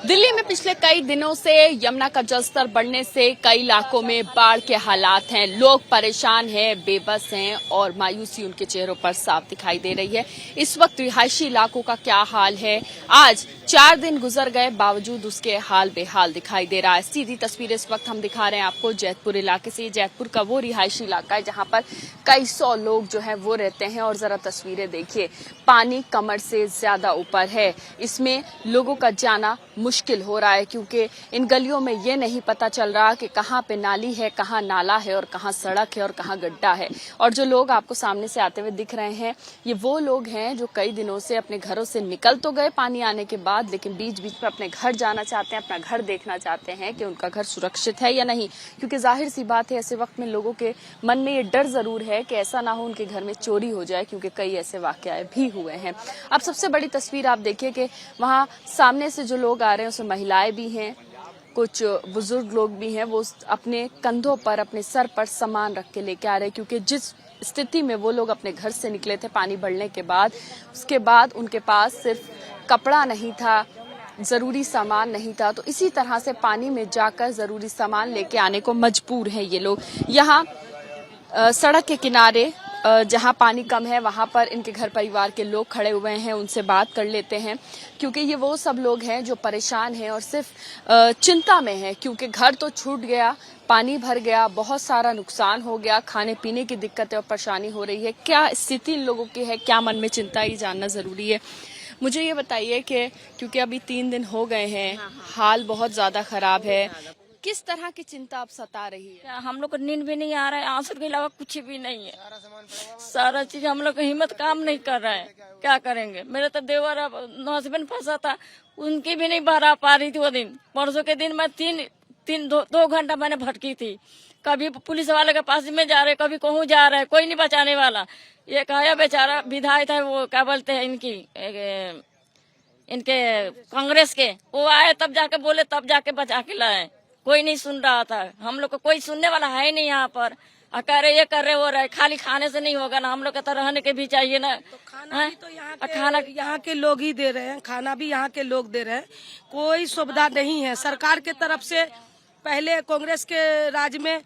दिल्ली में पिछले कई दिनों से यमुना का जलस्तर बढ़ने से कई इलाकों में बाढ़ के हालात हैं। लोग परेशान हैं, बेबस हैं और मायूसी उनके चेहरों पर साफ दिखाई दे रही है। इस वक्त रिहायशी इलाकों का क्या हाल है? आज 4 दिन गुजर गए, बावजूद उसके हाल बेहाल दिखाई दे रहा है। सीधी तस्वीरें इस वक्त हम दिखा रहे हैं आपको जैतपुर इलाके से। जैतपुर का वो रिहायशी इलाका है जहां पर कई सौ लोग जो है वो रहते हैं और जरा तस्वीरें देखिए, पानी कमर से ज्यादा ऊपर है। इसमें लोगों का जाना मुश्किल हो रहा है क्योंकि इन गलियों में ये नहीं पता चल रहा कि कहाँ पे नाली है, कहाँ नाला है और कहाँ सड़क है और कहाँ गड्ढा है। और जो लोग आपको सामने से आते हुए दिख रहे हैं, ये वो लोग हैं जो कई दिनों से अपने घरों से निकल तो गए पानी आने के बाद, लेकिन बीच बीच में अपने घर जाना चाहते हैं, अपना घर देखना चाहते हैं कि उनका घर सुरक्षित है या नहीं। क्योंकि जाहिर सी बात है, ऐसे वक्त में लोगों के मन में ये डर जरूर है कि ऐसा ना हो उनके घर में चोरी हो जाए, क्योंकि कई ऐसे वाकया भी हुए हैं। अब सबसे बड़ी तस्वीर आप देखिए कि वहाँ सामने से जो लोग आ रहे हैं उसमें महिलाएं भी हैं, कुछ बुजुर्ग लोग भी हैं। वो अपने कंधों पर, अपने सर पर सामान रख के लेके आ रहे हैं, क्योंकि जिस स्थिति में वो लोग अपने घर से निकले थे पानी बढ़ने के बाद, उसके बाद उनके पास सिर्फ कपड़ा नहीं था, जरूरी सामान नहीं था, तो इसी तरह से पानी में जाकर जरूरी सामान लेके आने को मजबूर हैं ये लोग। यहाँ सड़क के किनारे जहां पानी कम है वहां पर इनके घर परिवार के लोग खड़े हुए हैं, उनसे बात कर लेते हैं, क्योंकि ये वो सब लोग हैं जो परेशान हैं और सिर्फ चिंता में हैं, क्योंकि घर तो छूट गया, पानी भर गया, बहुत सारा नुकसान हो गया, खाने पीने की दिक्कतें और परेशानी हो रही है। क्या स्थिति इन लोगों की है, क्या मन में चिंता, ये जानना जरूरी है। मुझे ये बताइए कि क्योंकि अभी 3 दिन हो गए हैं, हाल बहुत ज्यादा खराब है, किस तरह की चिंता आप सता रही है? हम लोग को नींद भी नहीं आ रहा है, आंसू के अलावा कुछ भी नहीं है। सारा चीज हम लोग का हिम्मत काम नहीं कर रहा है, क्या करेंगे। मेरे तो देवर हस्बैंड फंसा था, उनकी भी नहीं भरा पा रही थी वो दिन। परसों के दिन मैं दो घंटा मैंने भटकी थी। कभी पुलिस वाले के पास में जा रहे, कभी कहूँ जा रहे, कोई नहीं बचाने वाला। ये कहा बेचारा विधायक है, वो क्या बोलते हैं इनके कांग्रेस के, वो आए तब जाके बोले, तब जाके बचा के लाए। कोई नहीं सुन रहा था, हम लोग को कोई सुनने वाला है नहीं यहाँ पर। कह रहे ये कर रहे वो रहे, खाली खाने से नहीं होगा ना, हम लोग को तो रहने के भी चाहिए ना। तो खाना भी तो यहाँ के लोग ही दे रहे हैं, खाना भी यहाँ के लोग दे रहे हैं, कोई सुविधा नहीं है सरकार के तरफ से। पहले कांग्रेस के राज में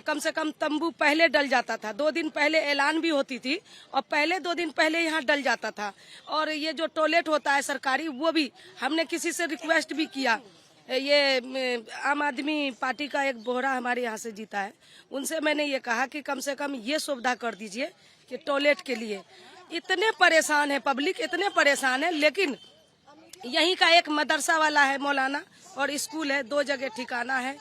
कम से कम तंबू पहले डल जाता था, 2 दिन पहले ऐलान भी होती थी और पहले 2 दिन पहले यहाँ डल जाता था। और ये जो टॉयलेट होता है सरकारी, वो भी हमने किसी से रिक्वेस्ट भी किया। ये आम आदमी पार्टी का एक बोहरा हमारे यहाँ से जीता है, उनसे मैंने ये कहा कि कम से कम ये सुविधा कर दीजिए कि टॉयलेट के लिए इतने परेशान है पब्लिक, इतने परेशान है। लेकिन यहीं का एक मदरसा वाला है मौलाना और स्कूल है, 2 जगह ठिकाना है,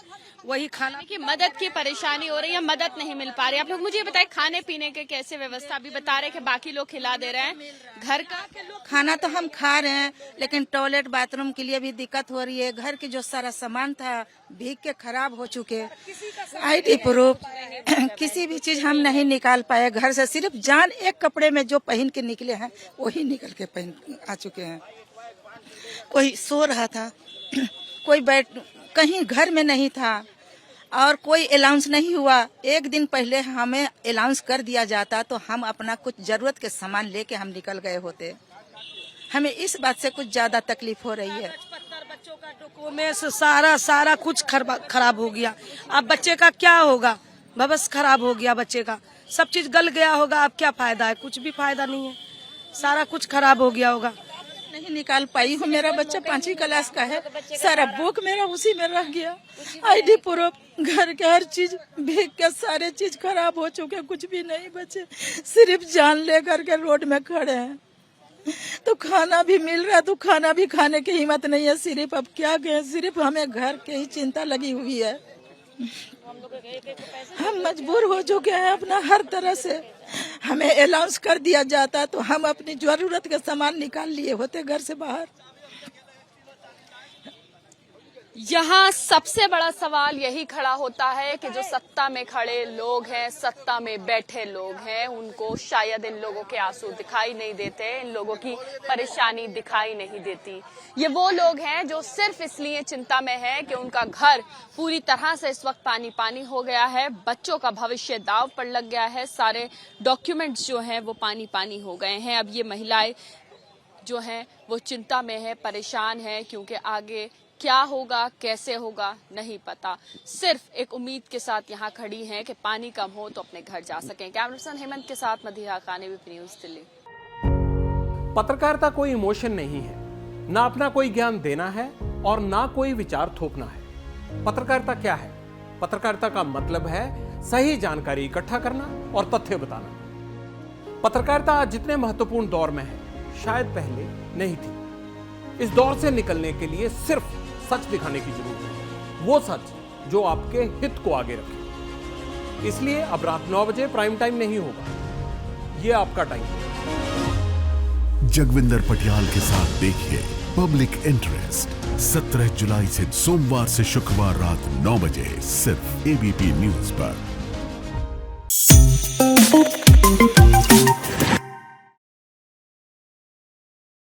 वही खाना की मदद की परेशानी हो रही है, मदद नहीं मिल पा रही। आप लोग मुझे बताए खाने पीने के कैसे व्यवस्था? अभी बता रहे कि बाकी लोग खिला दे रहे हैं, घर का खाना तो हम खा रहे हैं, लेकिन टॉयलेट बाथरूम के लिए भी दिक्कत हो रही है। घर के जो सारा सामान था भीग के खराब हो चुके, ID प्रूफ किसी भी चीज हम नहीं निकाल पाए घर से। सिर्फ जान एक कपड़े में जो पहन के निकले हैं वही निकल के पहन आ चुके हैं। कोई सो रहा था, कोई कहीं घर में नहीं था और कोई अलाउंस नहीं हुआ। एक दिन पहले हमें अलाउंस कर दिया जाता तो हम अपना कुछ जरूरत के सामान लेके हम निकल गए होते। हमें इस बात से कुछ ज्यादा तकलीफ हो रही है। बच्चों का डॉक्यूमेंट्स सारा कुछ खराब हो गया। अब बच्चे का क्या होगा? भविष्य खराब हो गया बच्चे का, सब चीज गल गया होगा। अब क्या फायदा है? कुछ भी फायदा नहीं है, सारा कुछ खराब हो गया होगा। नहीं निकाल पाई हूँ। मेरा बच्चा 5वीं क्लास का है, सारा बुक मेरा उसी में रह गया। ID प्रूफ, घर के हर चीज भीग के सारे चीज खराब हो चुके, कुछ भी नहीं बचे, सिर्फ जान लेकर के रोड में खड़े हैं। तो खाना भी मिल रहा है तो खाना भी खाने की हिम्मत नहीं है। सिर्फ अब क्या कहें, सिर्फ हमें घर की ही चिंता लगी हुई है। हम मजबूर हो चुके हैं अपना हर तरह से। हमें अलाउंस कर दिया जाता तो हम अपनी जरूरत का सामान निकाल लिए होते घर से बाहर। यहाँ सबसे बड़ा सवाल यही खड़ा होता है कि जो सत्ता में खड़े लोग हैं, सत्ता में बैठे लोग हैं, उनको शायद इन लोगों के आंसू दिखाई नहीं देते, इन लोगों की परेशानी दिखाई नहीं देती। ये वो लोग हैं जो सिर्फ इसलिए चिंता में है कि उनका घर पूरी तरह से इस वक्त पानी पानी हो गया है, बच्चों का भविष्य दांव पर लग गया है, सारे डॉक्यूमेंट्स जो हैं वो पानी पानी हो गए हैं। अब ये महिलाएं जो हैं वो चिंता में है, परेशान है, क्योंकि आगे क्या होगा, कैसे होगा नहीं पता। सिर्फ एक उम्मीद के साथ यहाँ खड़ी हैं कि पानी कम हो तो अपने घर जा सकें। कैमरा पर्सन हेमंत के साथ मदीहा खान, एबीपी न्यूज़, दिल्ली। पत्रकारिता कोई इमोशन नहीं है, ना अपना कोई ज्ञान देना है और ना कोई विचार थोपना है। पत्रकारिता क्या है? पत्रकारिता का मतलब है सही जानकारी इकट्ठा करना और तथ्य बताना। पत्रकारिता आज जितने महत्वपूर्ण दौर में है, शायद पहले नहीं थी। इस दौर से निकलने के लिए सिर्फ सच दिखाने की जरूरत है, वो सच जो आपके हित को आगे रखे। इसलिए अब रात 9 बजे प्राइम टाइम नहीं होगा, ये आपका टाइम है। जगविंदर पटियाल के साथ देखिए पब्लिक इंटरेस्ट 17 जुलाई से सोमवार से शुक्रवार रात 9 बजे सिर्फ एबीपी न्यूज पर।